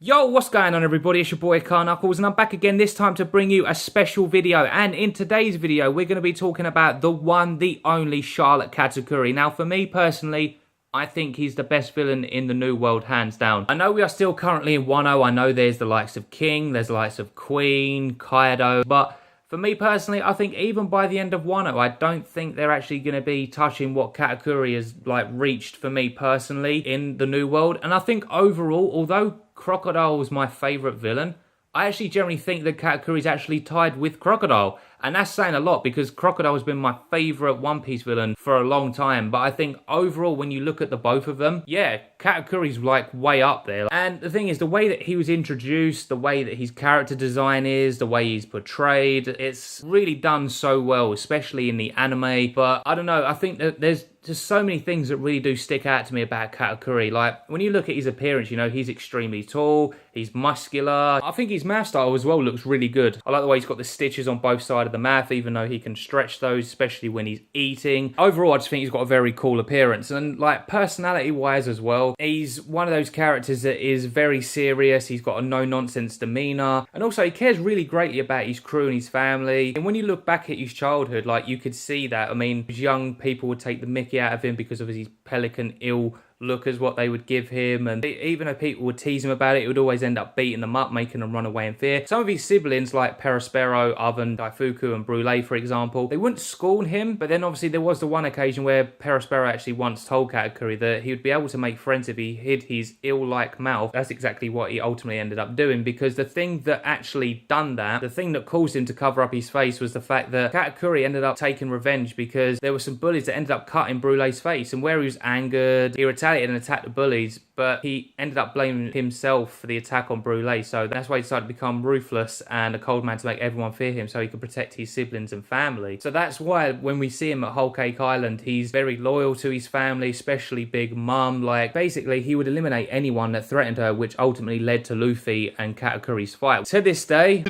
Yo, what's going on everybody? It's your boy KAIOKNUCKLES and I'm back again this time to bring you a special video. And in today's video, we're going to be talking about the one, the only Charlotte Katakuri. Now, for me personally, I think he's the best villain in the New World, hands down. I know we are still currently in 1.0. I know there's the likes of King, there's the likes of Queen, Kaido, but for me personally, I think even by the end of 1.0, I don't think they're actually going to be touching what Katakuri has reached for me personally in the New World. And I think overall, although Crocodile was my favourite villain, I actually generally think that Katakuri is actually tied with Crocodile. And that's saying a lot because Crocodile has been my favourite One Piece villain for a long time. But I think overall, when you look at the both of them, yeah, Katakuri's way up there. And the thing is, the way that he was introduced, the way that his character design is, the way he's portrayed, it's really done so well, especially in the anime. But I don't know, I think that there's just so many things that really do stick out to me about Katakuri. Like, when you look at his appearance, you know, he's extremely tall, he's muscular. I think his mouth style as well looks really good. I like the way he's got the stitches on both sides of the mouth, even though he can stretch those, especially when he's eating. Overall, I just think he's got a very cool appearance. And personality-wise as well, he's one of those characters that is very serious. He's got a no-nonsense demeanor. And also, he cares really greatly about his crew and his family. And when you look back at his childhood, you could see that. I mean, young people would take the mickey out of him because of his pelican ill look as what they would give him, and even though people would tease him about it, it would always end up beating them up, making them run away in fear. Some of his siblings, like Perospero, Oven, Daifuku, and Brule, for example, they wouldn't scorn him, but then obviously there was the one occasion where Perospero actually once told Katakuri that he would be able to make friends if he hid his ill-like mouth. That's exactly what he ultimately ended up doing, because the thing that actually done that, the thing that caused him to cover up his face, was the fact that Katakuri ended up taking revenge because there were some bullies that ended up cutting Brule's face, and where he was angered, he retaliated and attacked the bullies, but he ended up blaming himself for the attack on Brule. So that's why he decided to become ruthless and a cold man to make everyone fear him, so he could protect his siblings and family. So that's why when we see him at Whole Cake Island, he's very loyal to his family, especially Big Mom. Basically, he would eliminate anyone that threatened her, which ultimately led to Luffy and Katakuri's fight. To this day,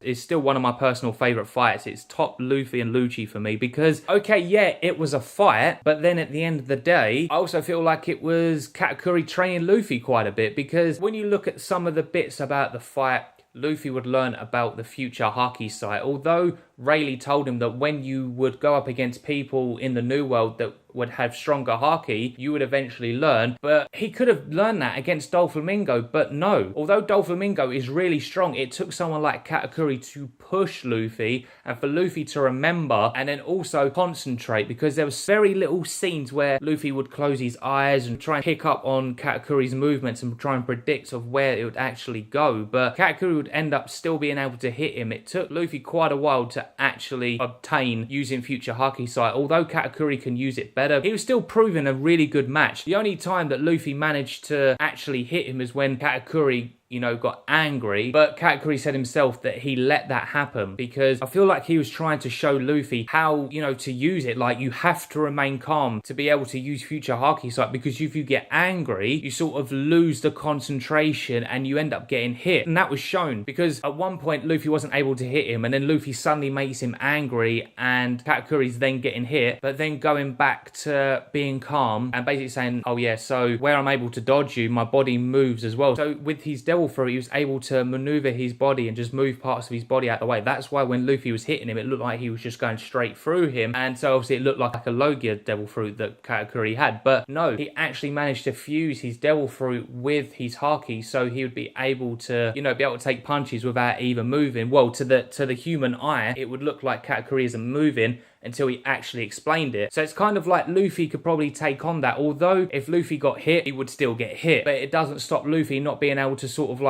it's still one of my personal favourite fights. It's top Luffy and Lucci for me because, okay, yeah, it was a fight, but then at the end of the day, I also feel like it was Katakuri training Luffy quite a bit, because when you look at some of the bits about the fight, Luffy would learn about the future Haki site, although Rayleigh told him that when you would go up against people in the New World that would have stronger Haki, you would eventually learn. But he could have learned that against Doflamingo, but no. Although Doflamingo is really strong, it took someone like Katakuri to push Luffy and for Luffy to remember and then also concentrate, because there was very little scenes where Luffy would close his eyes and try and pick up on Katakuri's movements and try and predict of where it would actually go. But Katakuri would end up still being able to hit him. It took Luffy quite a while to actually obtain using future Haki Sight. Although Katakuri can use it better, he was still proving a really good match. The only time that Luffy managed to actually hit him is when Katakuri, got angry. But Katakuri said himself that he let that happen because I feel like he was trying to show Luffy how, to use it. You have to remain calm to be able to use future Haki Sight, because if you get angry, you sort of lose the concentration and you end up getting hit. And that was shown because at one point Luffy wasn't able to hit him, and then Luffy suddenly makes him angry and Katakuri's then getting hit, but then going back to being calm and basically saying, oh yeah, so where I'm able to dodge you, my body moves as well. So with his devil fruit, he was able to maneuver his body and just move parts of his body out of the way. That's why when Luffy was hitting him, it looked like he was just going straight through him, and so obviously it looked like a Logia devil fruit that Katakuri had. But no, he actually managed to fuse his devil fruit with his Haki, so he would be able to, be able to take punches without even moving. Well, to the human eye, it would look like Katakuri isn't moving until he actually explained it. So it's kind of like Luffy could probably take on that, although if Luffy got hit, he would still get hit. But it doesn't stop Luffy not being able to sort of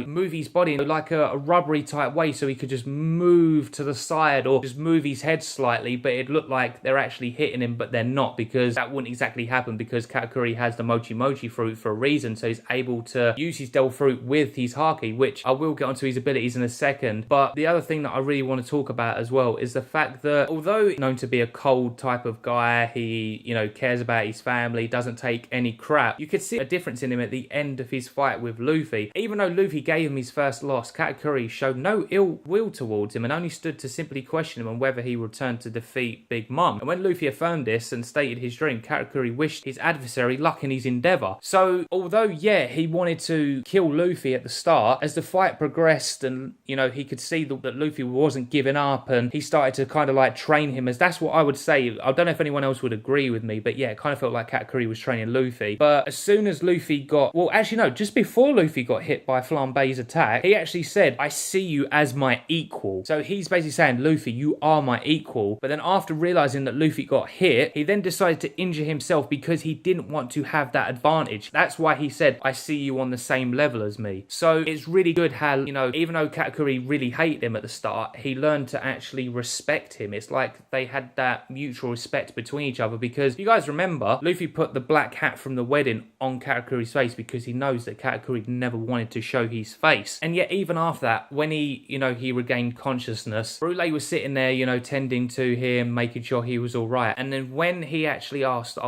move his body in like a rubbery type way, so he could just move to the side or just move his head slightly, but it looked like they're actually hitting him, but they're not, because that wouldn't exactly happen, because Katakuri has the Mochi Mochi fruit for a reason, so he's able to use his devil fruit with his Haki, which I will get onto his abilities in a second. But the other thing that I really want to talk about as well is the fact that although known to be a cold type of guy. He, cares about his family, doesn't take any crap. You could see a difference in him at the end of his fight with Luffy. Even though Luffy gave him his first loss, Katakuri showed no ill will towards him and only stood to simply question him on whether he would return to defeat Big Mom. And when Luffy affirmed this and stated his dream, Katakuri wished his adversary luck in his endeavour. So, although, yeah, he wanted to kill Luffy at the start, as the fight progressed and, he could see that Luffy wasn't giving up and he started to kind of like train him, as that's what I would say. I don't know if anyone else would agree with me, but yeah, it kind of felt like Katakuri was training Luffy. But as soon as Luffy got, well, actually no, just before Luffy got hit by Flambe's attack, he actually said, "I see you as my equal." So he's basically saying, Luffy, you are my equal. But then after realizing that Luffy got hit, he then decided to injure himself because he didn't want to have that advantage. That's why he said, "I see you on the same level as me." So it's really good how, even though Katakuri really hated him at the start, he learned to actually respect him. It's like they had that mutual respect between each other, because if you guys remember, Luffy put the black hat from the wedding on Katakuri's face because he knows that Katakuri never wanted to show his face. And yet even after that, when he regained consciousness, Brule was sitting there, tending to him, making sure he was all right. And then when he actually asked,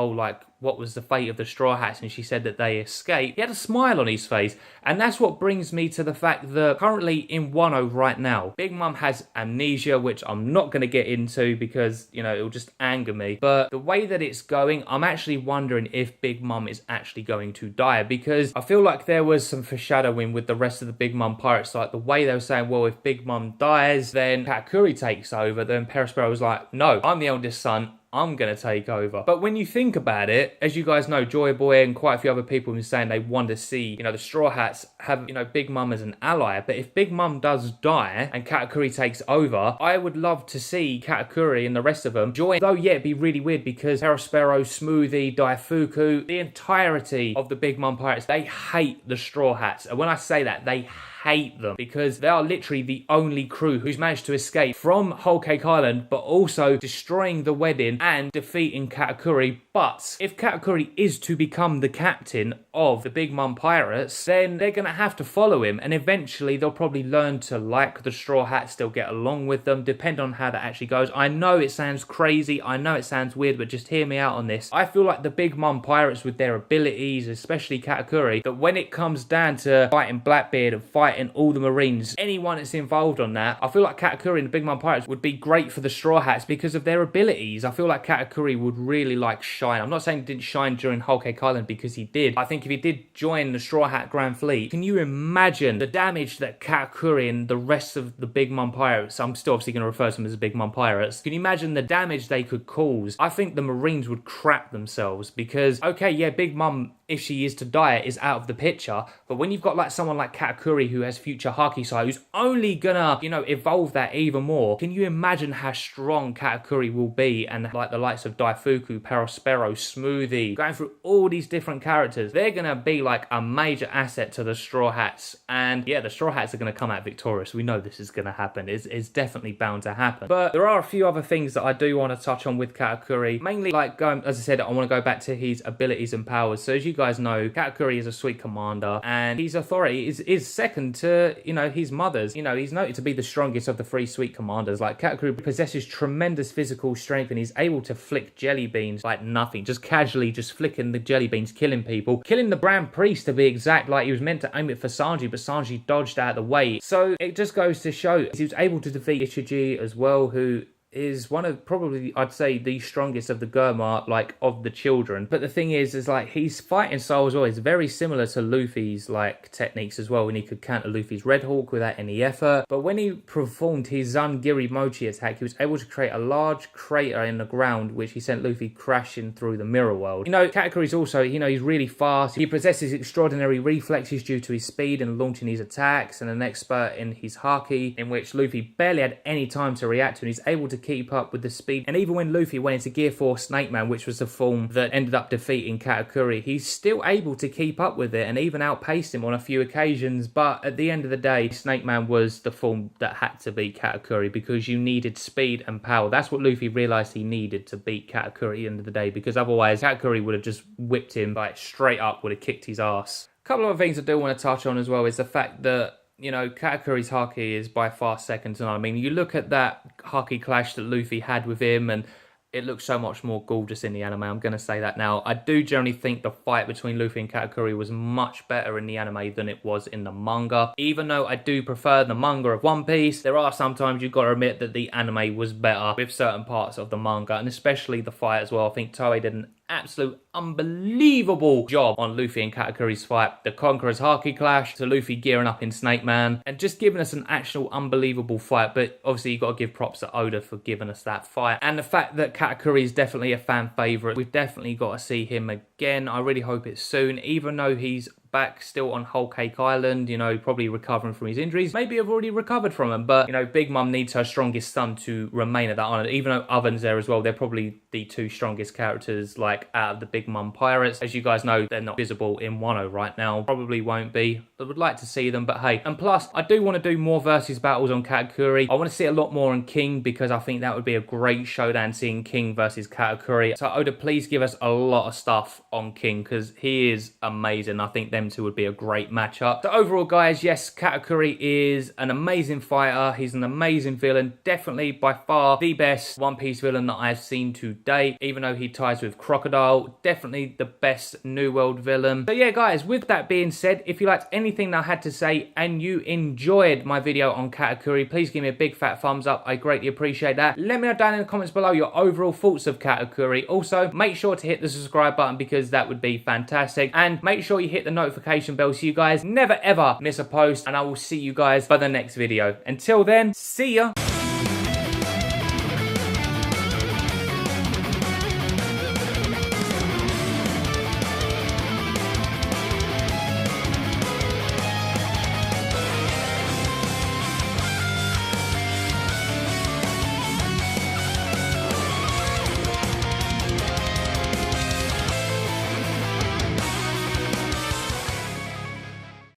what was the fate of the Straw Hats, and she said that they escaped, he had a smile on his face. And that's what brings me to the fact that currently in Wano right now, Big Mom has amnesia, which I'm not going to get into because, it'll just anger me. But the way that it's going, I'm actually wondering if Big Mom is actually going to die, because I feel like there was some foreshadowing with the rest of the Big Mom pirates, like the way they were saying, well, if Big Mom dies, then Katakuri takes over. Then Perospero was like, no, I'm the eldest son, I'm going to take over. But when you think about it, as you guys know, Joy Boy and quite a few other people have been saying they want to see, the Straw Hats have, Big Mom as an ally. But if Big Mom does die and Katakuri takes over, I would love to see Katakuri and the rest of them join. Though, yeah, it'd be really weird because Perospero, Smoothie, Daifuku, the entirety of the Big Mom pirates, they hate the Straw Hats. And when I say that, they hate them because they are literally the only crew who's managed to escape from Whole Cake Island, but also destroying the wedding and defeating Katakuri. But if Katakuri is to become the captain of the Big Mom Pirates, then they're going to have to follow him, and eventually they'll probably learn to like the Straw Hats, they'll get along with them, depend on how that actually goes. I know it sounds crazy, I know it sounds weird, but just hear me out on this. I feel like the Big Mom Pirates, with their abilities, especially Katakuri, that when it comes down to fighting Blackbeard and fighting all the Marines, anyone that's involved on that, I feel like Katakuri and the Big Mom Pirates would be great for the Straw Hats because of their abilities. I feel like Katakuri would really shine. I'm not saying he didn't shine during Whole Cake Island, because he did. I think if he did join the Straw Hat Grand Fleet, can you imagine the damage that Katakuri and the rest of the Big Mom Pirates, I'm still obviously going to refer to them as the Big Mom Pirates, can you imagine the damage they could cause? I think the Marines would crap themselves because, okay, yeah, Big Mom, if she is to die, is out of the picture, but when you've got someone like Katakuri who has future Haki Sai, who's only gonna, evolve that even more, can you imagine how strong Katakuri will be? And the likes of Daifuku, Perospero, Smoothie, going through all these different characters, they're gonna be a major asset to the Straw Hats. And yeah, the Straw Hats are gonna come out victorious. We know this is gonna happen. It's definitely bound to happen. But there are a few other things that I do want to touch on with Katakuri, mainly going, as I said, I want to go back to his abilities and powers. So as you guys know, Katakuri is a sweet commander, and his authority is second to, his mother's. He's noted to be the strongest of the three sweet commanders. Katakuri possesses tremendous physical strength, and he's able to flick jelly beans like nothing, just casually just flicking the jelly beans, killing people, killing the Brand Priest to be exact. He was meant to aim it for Sanji, but Sanji dodged out of the way. So it just goes to show he was able to defeat Ichiji as well, who is one of probably, I'd say, the strongest of the Germa, of the children. But the thing is his fighting style as well is very similar to Luffy's, techniques as well, when he could counter Luffy's Red Hawk without any effort. But when he performed his Zangiri Mochi attack, he was able to create a large crater in the ground, which he sent Luffy crashing through the mirror world. Katakuri's also, he's really fast. He possesses extraordinary reflexes due to his speed and launching his attacks, and an expert in his Haki, in which Luffy barely had any time to react to, and he's able to keep up with the speed. And even when Luffy went into Gear 4 Snake Man, which was the form that ended up defeating Katakuri, he's still able to keep up with it and even outpaced him on a few occasions. But at the end of the day, Snake Man was the form that had to beat Katakuri, because you needed speed and power. That's what Luffy realized he needed to beat Katakuri at the end of the day, because otherwise Katakuri would have just whipped him straight up, would have kicked his ass. A couple of other things I do want to touch on as well is the fact that you know, Katakuri's Haki is by far second to none. I mean, you look at that Haki clash that Luffy had with him, and it looks so much more gorgeous in the anime. I'm going to say that now. I do generally think the fight between Luffy and Katakuri was much better in the anime than it was in the manga. Even though I do prefer the manga of One Piece, there are sometimes you've got to admit that the anime was better with certain parts of the manga, and especially the fight as well. I think Toei did an absolute unbelievable job on Luffy and Katakuri's fight. The Conqueror's Haki clash, to Luffy gearing up in Snake Man, and just giving us an actual unbelievable fight. But obviously you've got to give props to Oda for giving us that fight. And the fact that Katakuri is definitely a fan favourite. We've definitely got to see him again. I really hope it's soon, even though he's back still on Whole Cake Island, you know, probably recovering from his injuries. Maybe have already recovered from them, but, you know, Big Mom needs her strongest son to remain at that island. Even though Oven's there as well, they're probably the two strongest characters, like, out of the Big Mom pirates. As you guys know, they're not visible in Wano right now. Probably won't be. I would like to see them, but hey. And plus, I do want to do more versus battles on Katakuri. I want to see a lot more on King, because I think that would be a great showdown, seeing King versus Katakuri. So Oda, please give us a lot of stuff on King, because he is amazing. I think them two would be a great matchup. So overall, guys, yes, Katakuri is an amazing fighter. He's an amazing villain. Definitely by far the best One Piece villain that I've seen to date, even though he ties with Crocodile. Definitely the best New World villain. So yeah, guys, with that being said, if you liked anything that I had to say and you enjoyed my video on Katakuri, please give me a big fat thumbs up. I greatly appreciate that. Let me know down in the comments below your overall thoughts of Katakuri. Also, make sure to hit the subscribe button, because that would be fantastic. And make sure you hit the notification bell so you guys never ever miss a post. And I will see you guys for the next video. Until then, see ya.